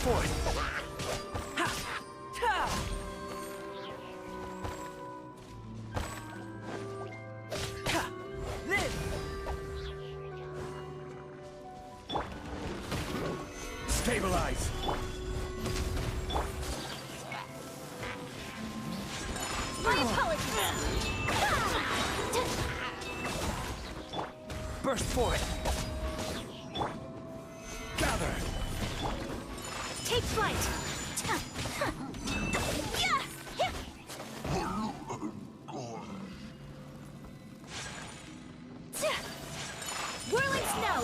forth! Ha! Ta! Ha! Live! Stabilize! My apologies! Burst forth! Gather! Take flight! Whirling snow!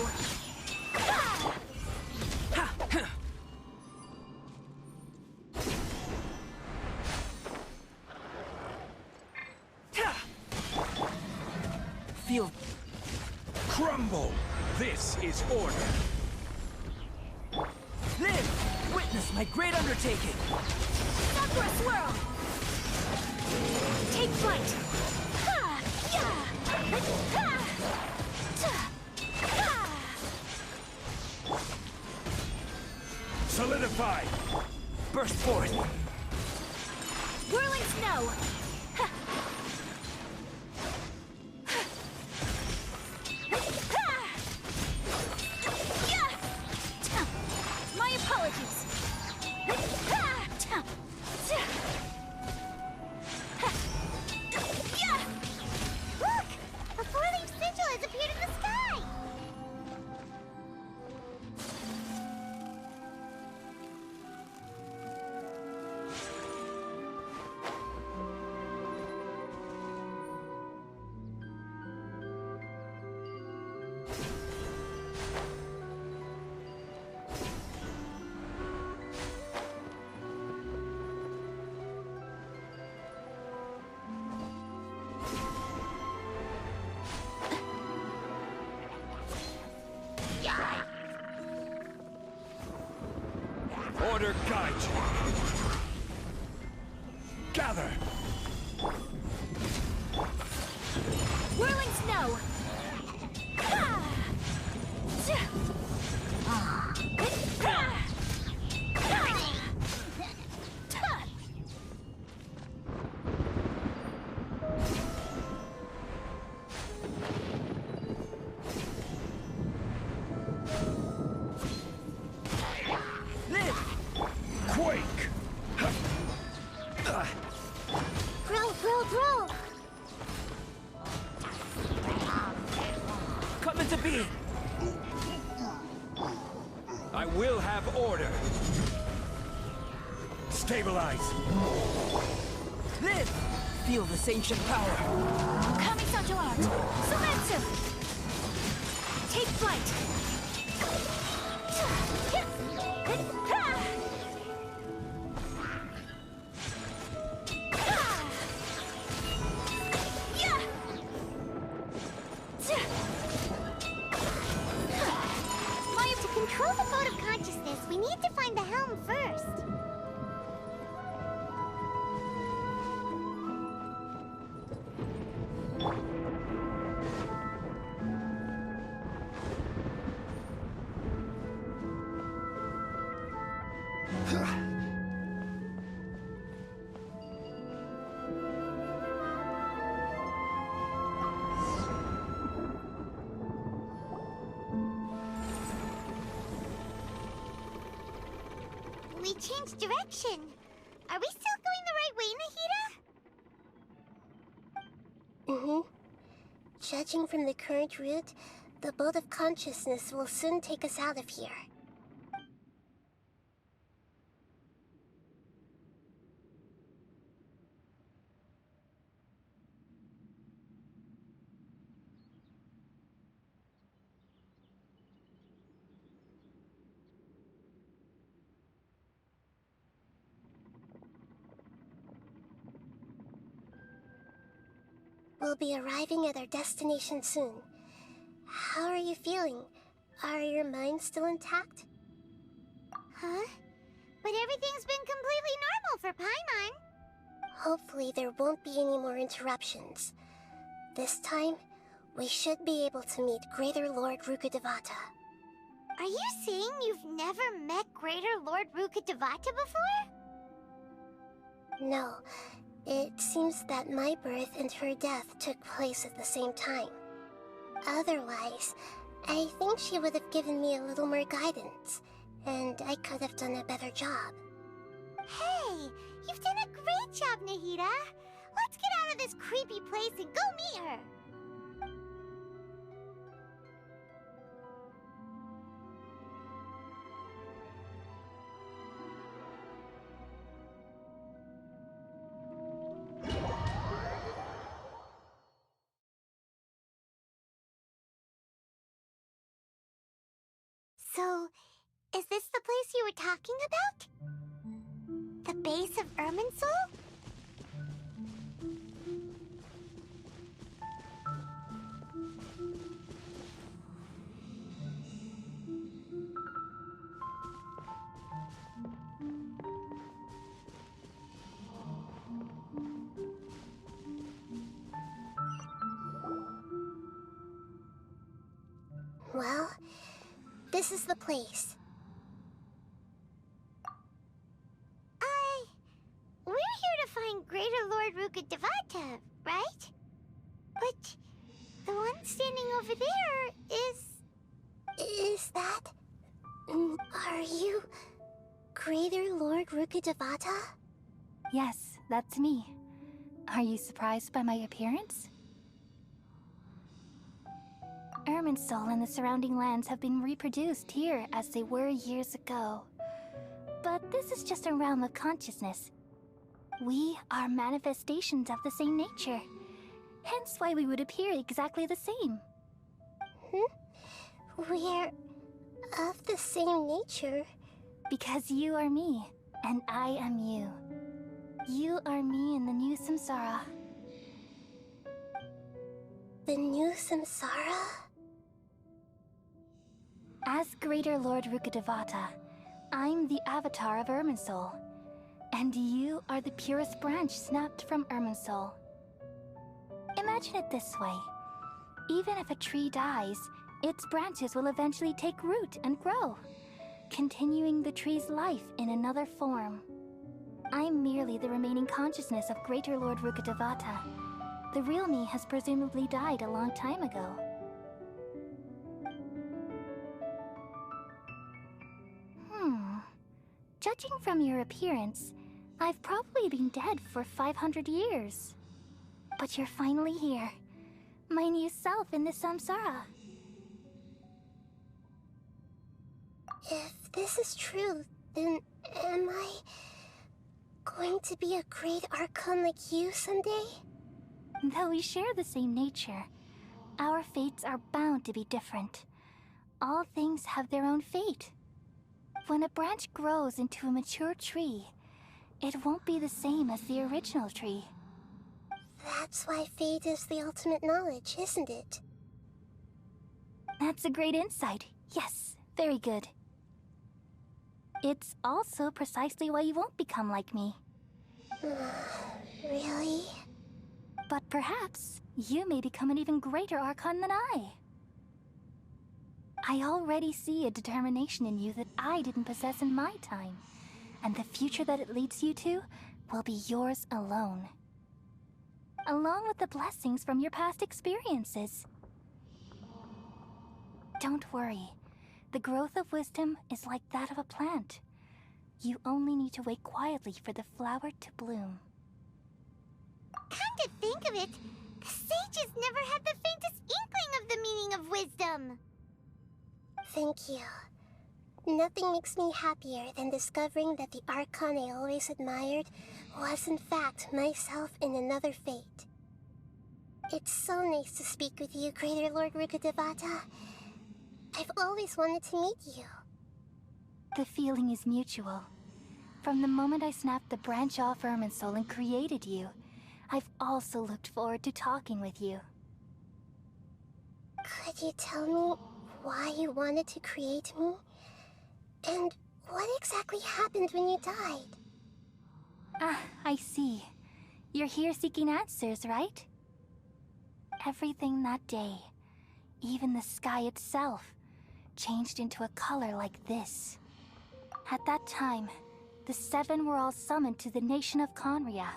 Feel... Crumble! This is order! Live! Witness my great undertaking! Sakura swirl! Take flight! Solidify! Burst forth! Whirling snow! My apologies! Look! A four-leaf sigil has appeared in the sky! Order guide you! Gather! Whirling snow! Quake! Roll! Come into being! I will have order! Stabilize! Live! Feel this ancient power! Kamisato art! Sumetsu! Take flight! To control the boat of consciousness, we need to find the helm first. We changed direction. Are we still going the right way, Nahida? Judging from the current route, the boat of consciousness will soon take us out of here. We'll be arriving at our destination soon. How are you feeling? Are your minds still intact? Huh? But everything's been completely normal for Paimon. Hopefully there won't be any more interruptions. This time, we should be able to meet Greater Lord Rukkhadevata. Are you saying you've never met Greater Lord Rukkhadevata before? No. It seems that my birth and her death took place at the same time. Otherwise, I think she would have given me a little more guidance, and I could have done a better job. Hey, you've done a great job, Nahida. Let's get out of this creepy place and go meet her. So, is this the place you were talking about? The base of Irminsul? Well, this is the place. We're here to find Greater Lord Rukkhadevata, right? But the one standing over there is that... Are you Greater Lord Rukkhadevata? Yes, that's me. Are you surprised by my appearance? Irminsul and the surrounding lands have been reproduced here as they were years ago. But this is just a realm of consciousness. We are manifestations of the same nature. Hence why we would appear exactly the same. We're of the same nature? Because you are me, and I am you. You are me in the new samsara. The new samsara? As Greater Lord Rukkhadevata, I'm the avatar of Irminsul. And you are the purest branch snapped from Irminsul. Imagine it this way. Even if a tree dies, its branches will eventually take root and grow, continuing the tree's life in another form. I'm merely the remaining consciousness of Greater Lord Rukkhadevata. The real me has presumably died a long time ago. Judging from your appearance, I've probably been dead for 500 years. But you're finally here. My new self in the samsara. If this is true, then am I going to be a great Archon like you someday? Though we share the same nature, our fates are bound to be different. All things have their own fate. When a branch grows into a mature tree, it won't be the same as the original tree. That's why fate is the ultimate knowledge, isn't it? That's a great insight. Yes, very good. It's also precisely why you won't become like me. Really? But perhaps you may become an even greater Archon than I. I already see a determination in you that I didn't possess in my time, and the future that it leads you to will be yours alone. Along with the blessings from your past experiences. Don't worry. The growth of wisdom is like that of a plant. You only need to wait quietly for the flower to bloom. Come to think of it, the sages never had the faintest inkling of the meaning of wisdom. Thank you. Nothing makes me happier than discovering that the Archon I always admired was in fact myself in another fate. It's so nice to speak with you, Greater Lord Rukkhadevata. I've always wanted to meet you. The feeling is mutual. From the moment I snapped the branch off Irminsul and created you, I've also looked forward to talking with you. Could you tell me why you wanted to create me? And what exactly happened when you died? Ah, I see. You're here seeking answers, right? Everything that day, even the sky itself, changed into a color like this. At that time, the 7 were all summoned to the nation of Conria.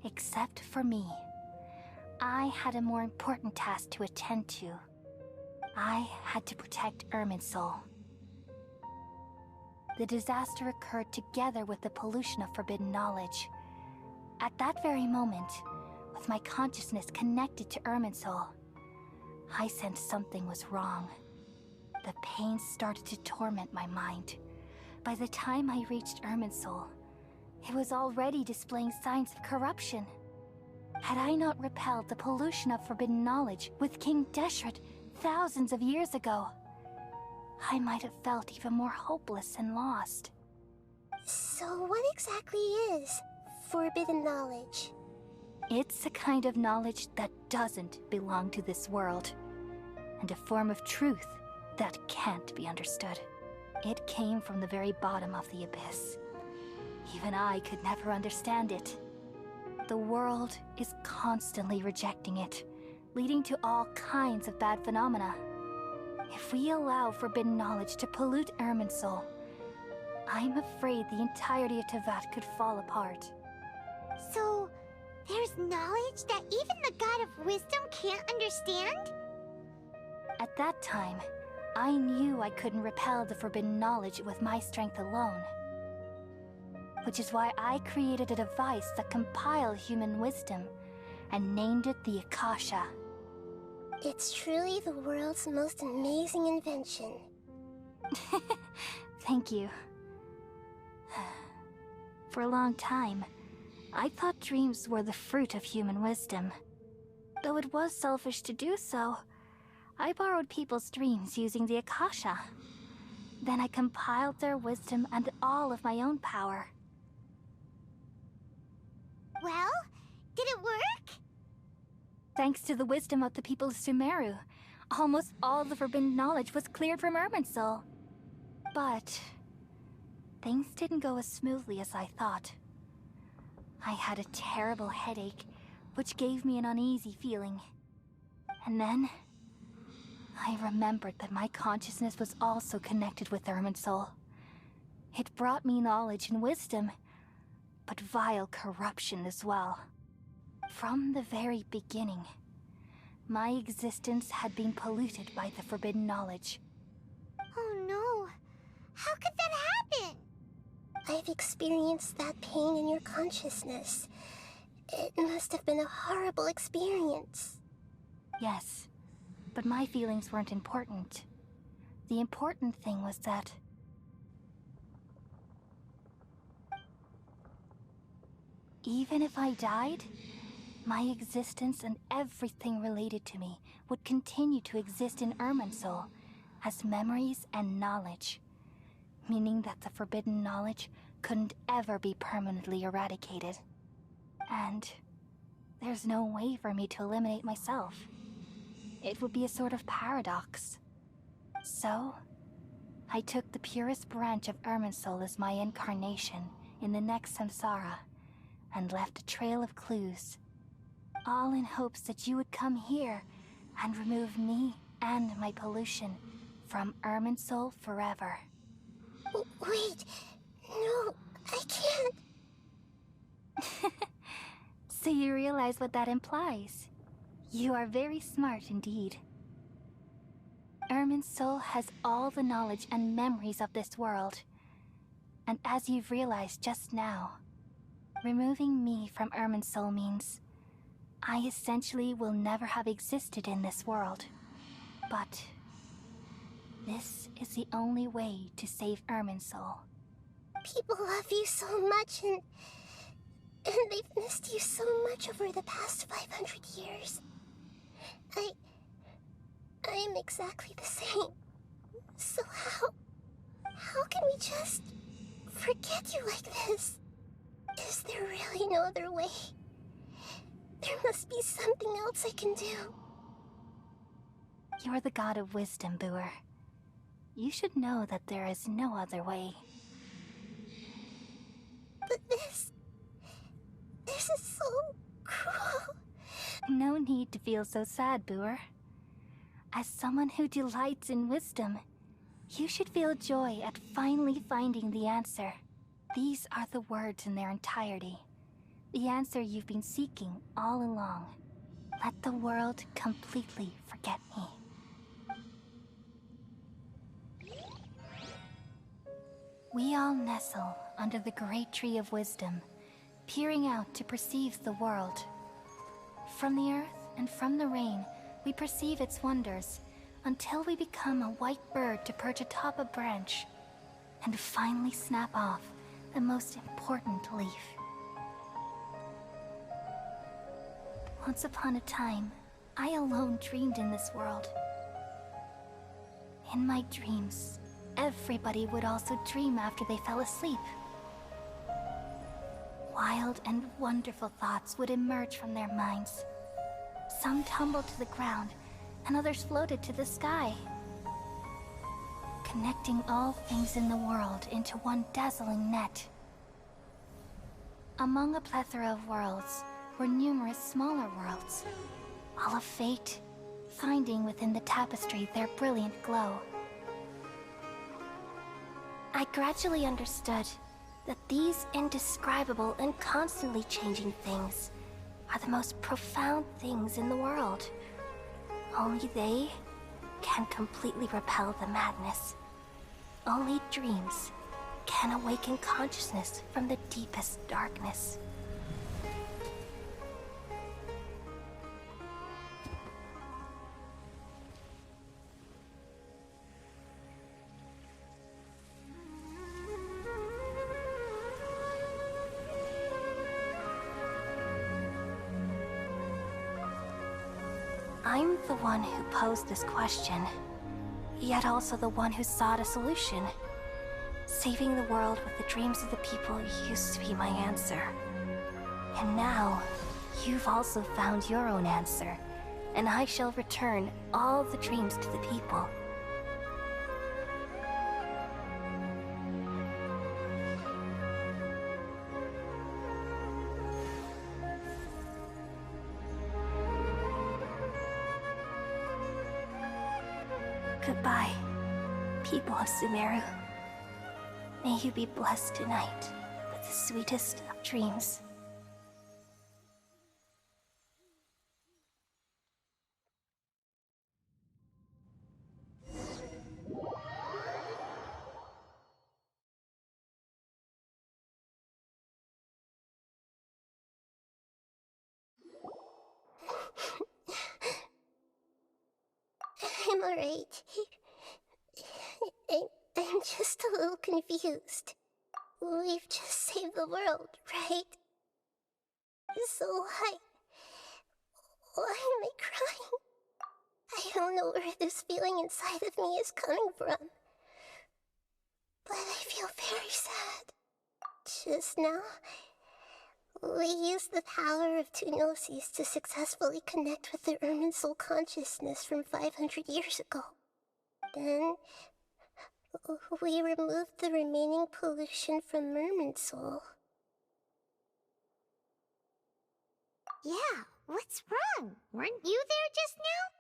Except for me. I had a more important task to attend to. I had to protect Irminsul. The disaster occurred together with the pollution of forbidden knowledge. At that very moment, with my consciousness connected to Irminsul, I sensed something was wrong. The pain started to torment my mind. By the time I reached Irminsul, it was already displaying signs of corruption. Had I not repelled the pollution of forbidden knowledge with King Deshret thousands of years ago, I might have felt even more hopeless and lost. So what exactly is forbidden knowledge? It's a kind of knowledge that doesn't belong to this world, and a form of truth that can't be understood. It came from the very bottom of the abyss. Even I could never understand it. The world is constantly rejecting it, leading to all kinds of bad phenomena. If we allow forbidden knowledge to pollute Irminsul, I'm afraid the entirety of Teyvat could fall apart. So, there's knowledge that even the God of Wisdom can't understand? At that time, I knew I couldn't repel the forbidden knowledge with my strength alone. Which is why I created a device that compiled human wisdom and named it the Akasha. It's truly the world's most amazing invention. Thank you. For a long time, I thought dreams were the fruit of human wisdom. Though it was selfish to do so, I borrowed people's dreams using the Akasha. Then I compiled their wisdom and all of my own power. Well, did it work? Thanks to the wisdom of the people of Sumeru, almost all the forbidden knowledge was cleared from Irminsul. But things didn't go as smoothly as I thought. I had a terrible headache, which gave me an uneasy feeling. And then I remembered that my consciousness was also connected with Irminsul. It brought me knowledge and wisdom, but vile corruption as well. From the very beginning, my existence had been polluted by the forbidden knowledge. Oh no. How could that happen? I've experienced that pain in your consciousness. It must have been a horrible experience. Yes, but my feelings weren't important. The important thing was that even if I died, my existence and everything related to me would continue to exist in Irminsul as memories and knowledge, meaning that the forbidden knowledge couldn't ever be permanently eradicated. And there's no way for me to eliminate myself. It would be a sort of paradox. So, I took the purest branch of Irminsul as my incarnation in the next samsara, and left a trail of clues, all in hopes that you would come here and remove me and my pollution from Irminsul forever. Wait, no, I can't. So you realize what that implies. You are very smart indeed. Irminsul has all the knowledge and memories of this world. And as you've realized just now, removing me from Irminsul means I essentially will never have existed in this world. But this is the only way to save Irminsul. People love you so much, and they've missed you so much over the past 500 years. I am exactly the same. So how can we just forget you like this? Is there really no other way? There must be something else I can do. You're the god of wisdom, Booer. You should know that there is no other way. But this is so cruel. No need to feel so sad, Booer. As someone who delights in wisdom, You should feel joy at finally finding the answer. These are the words in their entirety. The answer you've been seeking all along. Let the world completely forget me. We all nestle under the great tree of wisdom, peering out to perceive the world. From the earth and from the rain, we perceive its wonders, until we become a white bird to perch atop a branch, and finally snap off the most important leaf. Once upon a time, I alone dreamed in this world. In my dreams, everybody would also dream after they fell asleep. Wild and wonderful thoughts would emerge from their minds. Some tumbled to the ground, and others floated to the sky, connecting all things in the world into one dazzling net. Among a plethora of worlds were numerous smaller worlds, all of fate, finding within the tapestry their brilliant glow. I gradually understood that these indescribable and constantly changing things are the most profound things in the world. Only they can completely repel the madness. Only dreams can awaken consciousness from the deepest darkness. I'm the one who posed this question, yet also the one who sought a solution. Saving the world with the dreams of the people used to be my answer. And now, you've also found your own answer, and I shall return all the dreams to the people. Goodbye, people of Sumeru. May you be blessed tonight with the sweetest of dreams. I'm alright. I'm just a little confused. We've just saved the world, right? So why am I crying? I don't know where this feeling inside of me is coming from. But I feel very sad. Just now, we used the power of two gnosis to successfully connect with the Irminsul consciousness from 500 years ago. Then, we removed the remaining pollution from Irminsul. Yeah, what's wrong? Weren't you there just now?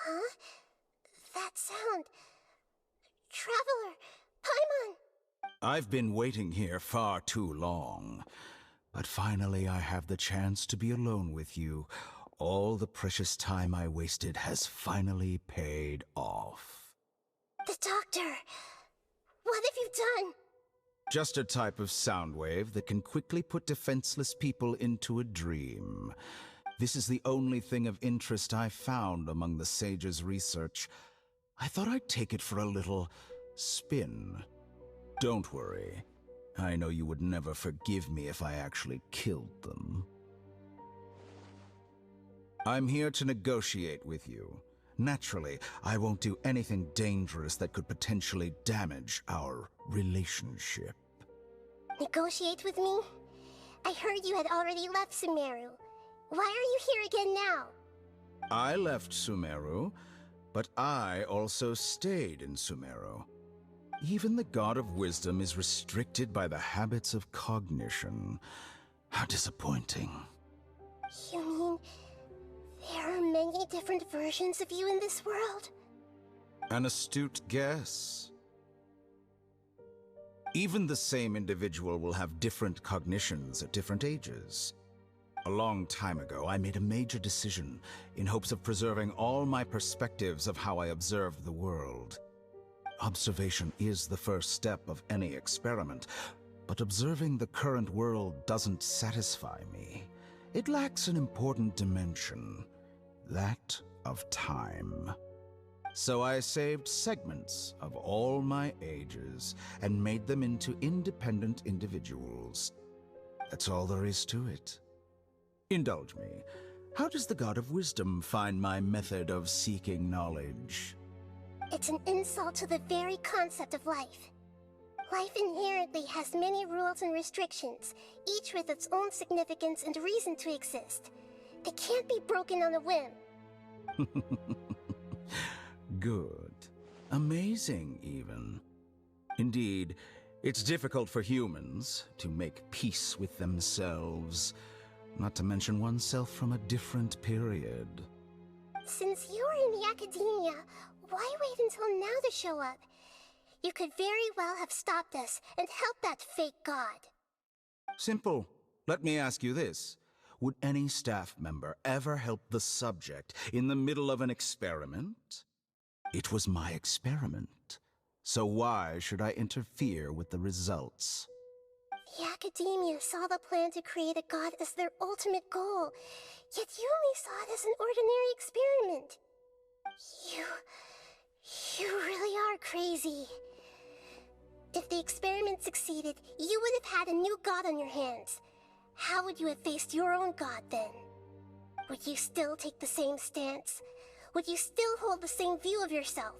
Huh? That sound. Traveler! Paimon! I've been waiting here far too long. But finally I have the chance to be alone with you. All the precious time I wasted has finally paid off. The doctor! What have you done? Just a type of sound wave that can quickly put defenseless people into a dream. This is the only thing of interest I found among the sage's research. I thought I'd take it for a little spin. Don't worry. I know you would never forgive me if I actually killed them. I'm here to negotiate with you. Naturally, I won't do anything dangerous that could potentially damage our relationship. Negotiate with me? I heard you had already left Sumeru. Why are you here again now? I left Sumeru, but I also stayed in Sumeru. Even the God of Wisdom is restricted by the habits of cognition. How disappointing. You mean there are many different versions of you in this world? An astute guess. Even the same individual will have different cognitions at different ages. A long time ago, I made a major decision in hopes of preserving all my perspectives of how I observed the world. Observation is the first step of any experiment, but observing the current world doesn't satisfy me. It lacks an important dimension, that of time. So I saved segments of all my ages and made them into independent individuals. That's all there is to it. Indulge me. How does the God of Wisdom find my method of seeking knowledge? It's an insult to the very concept of life. Life inherently has many rules and restrictions, each with its own significance and reason to exist. They can't be broken on a whim. Good. Amazing, even. Indeed, it's difficult for humans to make peace with themselves, not to mention oneself from a different period. Since you were in the academia, why wait until now to show up? You could very well have stopped us and helped that fake god. Simple. Let me ask you this. Would any staff member ever help the subject in the middle of an experiment? It was my experiment. So why should I interfere with the results? The academia saw the plan to create a god as their ultimate goal, yet you only saw it as an ordinary experiment. You really are crazy. If the experiment succeeded, you would have had a new god on your hands. How would you have faced your own god then? Would you still take the same stance? Would you still hold the same view of yourself?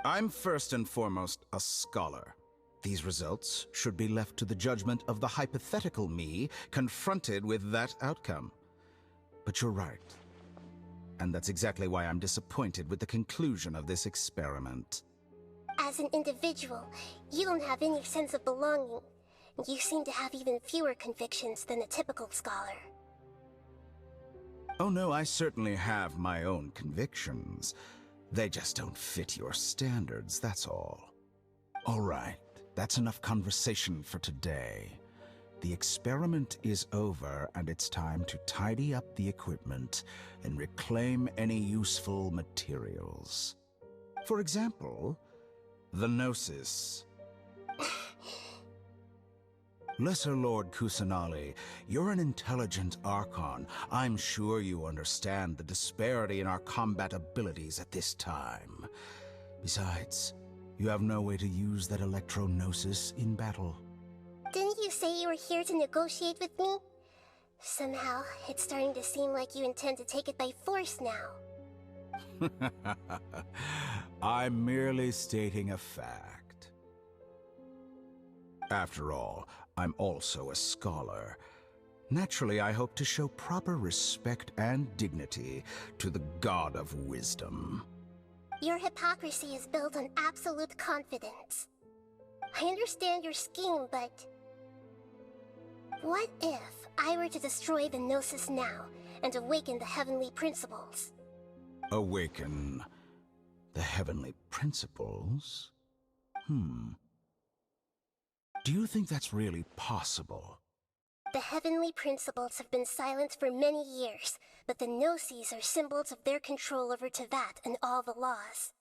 I'm first and foremost a scholar. These results should be left to the judgment of the hypothetical me confronted with that outcome. But you're right. And that's exactly why I'm disappointed with the conclusion of this experiment. As an individual, you don't have any sense of belonging. You seem to have even fewer convictions than a typical scholar. Oh no, I certainly have my own convictions. They just don't fit your standards, that's all. All right, that's enough conversation for today. The experiment is over, and it's time to tidy up the equipment and reclaim any useful materials. For example, the Gnosis. Lesser Lord Kusanali, you're an intelligent Archon. I'm sure you understand the disparity in our combat abilities at this time. Besides, you have no way to use that Electro-Gnosis in battle. Didn't you say you were here to negotiate with me? Somehow, it's starting to seem like you intend to take it by force now. I'm merely stating a fact. After all, I'm also a scholar. Naturally, I hope to show proper respect and dignity to the God of Wisdom. Your hypocrisy is built on absolute confidence. I understand your scheme, but... what if I were to destroy the Gnosis now and awaken the heavenly principles? Awaken the heavenly principles? Do you think that's really possible? The heavenly principles have been silent for many years, but the Gnosis are symbols of their control over Teyvat and all the laws.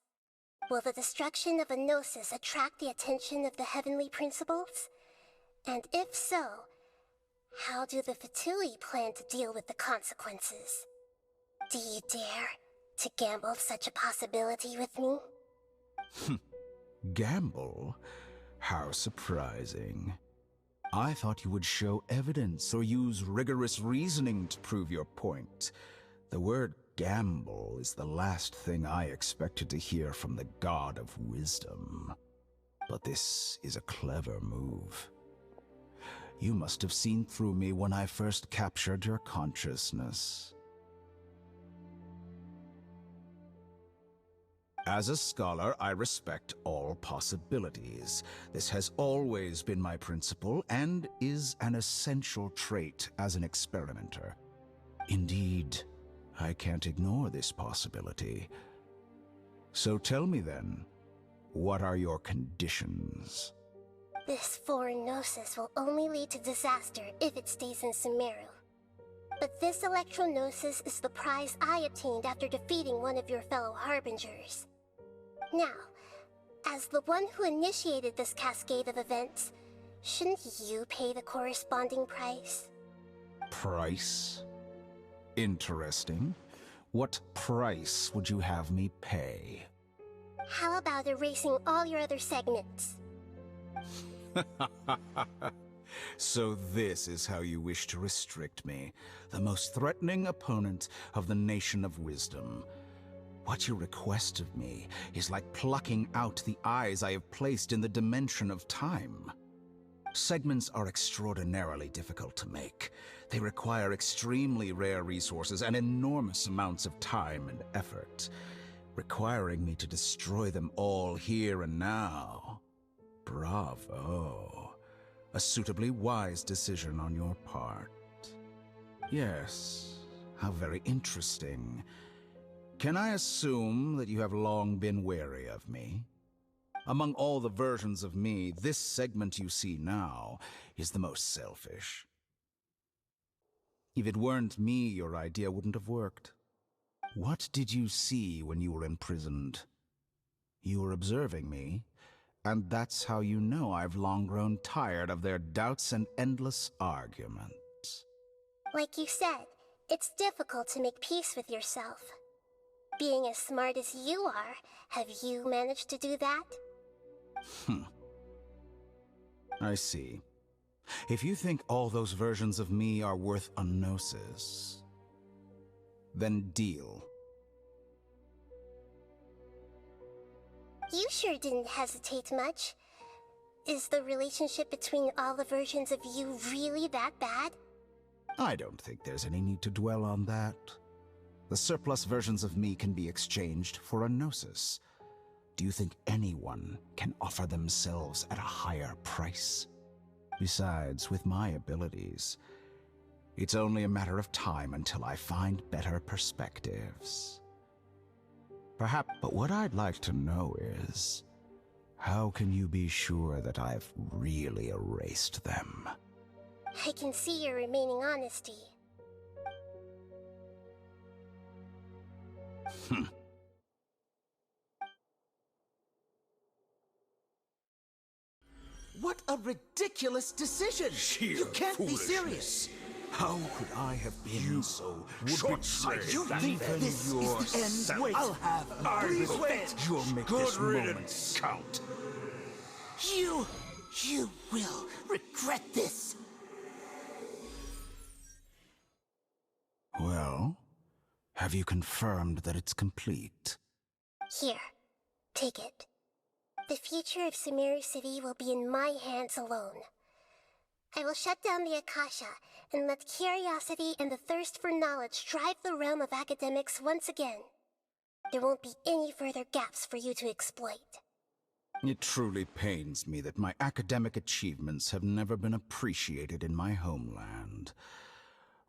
Will the destruction of a Gnosis attract the attention of the heavenly principles? And if so, how do the Fatui plan to deal with the consequences? Do you dare to gamble such a possibility with me? Gamble? How surprising. I thought you would show evidence or use rigorous reasoning to prove your point. The word gamble is the last thing I expected to hear from the god of wisdom. But this is a clever move. You must have seen through me when I first captured your consciousness. As a scholar, I respect all possibilities. This has always been my principle and is an essential trait as an experimenter. Indeed, I can't ignore this possibility. So tell me then, what are your conditions? This foreign gnosis will only lead to disaster if it stays in Sumeru. But this electro-gnosis is the prize I obtained after defeating one of your fellow Harbingers. Now, as the one who initiated this cascade of events, shouldn't you pay the corresponding price? Price? Interesting. What price would you have me pay? How about erasing all your other segments? So this is how you wish to restrict me, the most threatening opponent of the Nation of Wisdom. What you request of me is like plucking out the eyes I have placed in the dimension of time. Segments are extraordinarily difficult to make. They require extremely rare resources and enormous amounts of time and effort, requiring me to destroy them all here and now. Bravo. A suitably wise decision on your part. Yes, how very interesting. Can I assume that you have long been wary of me? Among all the versions of me, this segment you see now is the most selfish. If it weren't me, your idea wouldn't have worked. What did you see when you were imprisoned? You were observing me, and that's how you know I've long grown tired of their doubts and endless arguments. Like you said, it's difficult to make peace with yourself. Being as smart as you are, have you managed to do that? I see. If you think all those versions of me are worth a gnosis, then deal. You sure didn't hesitate much. Is the relationship between all the versions of you really that bad? I don't think there's any need to dwell on that. The surplus versions of me can be exchanged for a gnosis. Do you think anyone can offer themselves at a higher price? Besides, with my abilities, it's only a matter of time until I find better perspectives. Perhaps, but what I'd like to know is, how can you be sure that I've really erased them? I can see your remaining honesty. What a ridiculous decision! Sheer You can't be foolishness. serious! How could I have been so short-sighted. You That think even this your is the end? self- I'll have Wait. revenge! You'll make Good this moment riddance. count. You will regret this! Well, have you confirmed that it's complete? Here, take it. The future of Sumeru City will be in my hands alone. I will shut down the Akasha and let curiosity and the thirst for knowledge drive the realm of academics once again. There won't be any further gaps for you to exploit. It truly pains me that my academic achievements have never been appreciated in my homeland.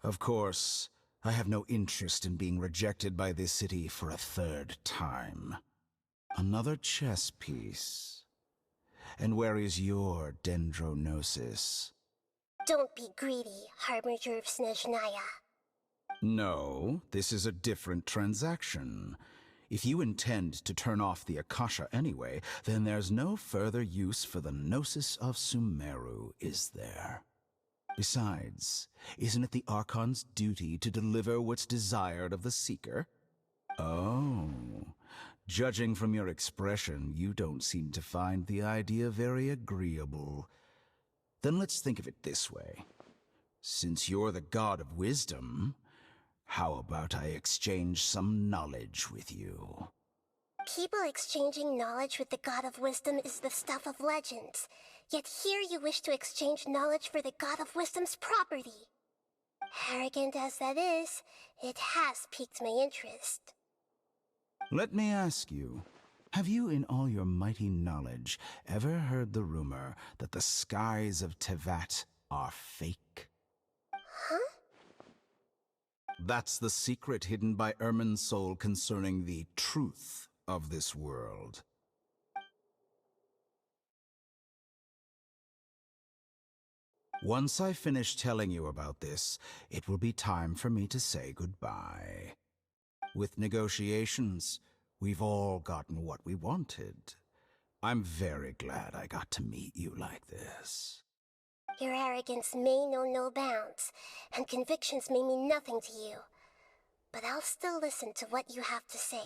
Of course, I have no interest in being rejected by this city for a third time. Another chess piece. And where is your dendronosis? Don't be greedy, Harbinger of Snezhnaya. No, this is a different transaction. If you intend to turn off the Akasha anyway, then there's no further use for the Gnosis of Sumeru, is there? Besides, isn't it the Archon's duty to deliver what's desired of the Seeker? Oh, Judging from your expression, you don't seem to find the idea very agreeable. Then let's think of it this way. Since you're the god of wisdom, how about I exchange some knowledge with you? People exchanging knowledge with the god of wisdom is the stuff of legends. Yet here you wish to exchange knowledge for the god of wisdom's property. Arrogant as that is, it has piqued my interest. Let me ask you, have you in all your mighty knowledge ever heard the rumor that the skies of Tevat are fake? Huh? That's the secret hidden by Irminsul concerning the truth of this world. Once I finish telling you about this, it will be time for me to say goodbye. With negotiations, we've all gotten what we wanted. I'm very glad I got to meet you like this. Your arrogance may know no bounds, and convictions may mean nothing to you. But I'll still listen to what you have to say.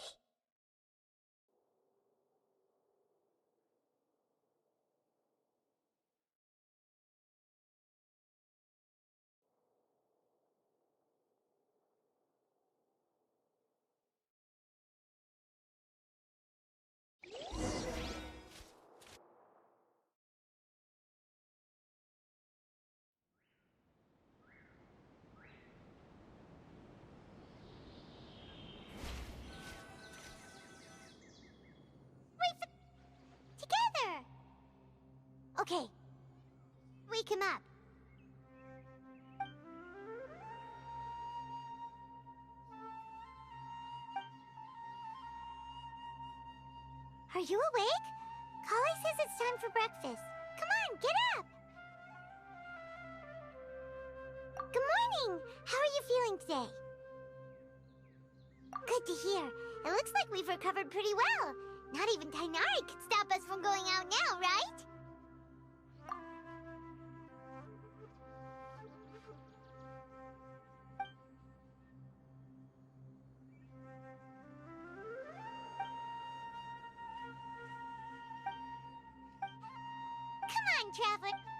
Together! Okay. Wake him up. Are you awake? Kali says it's time for breakfast. Come on, get up! Good morning! How are you feeling today? Good to hear. It looks like we've recovered pretty well. Not even Tainari could stop us from going out now, right? Come on, Traveler.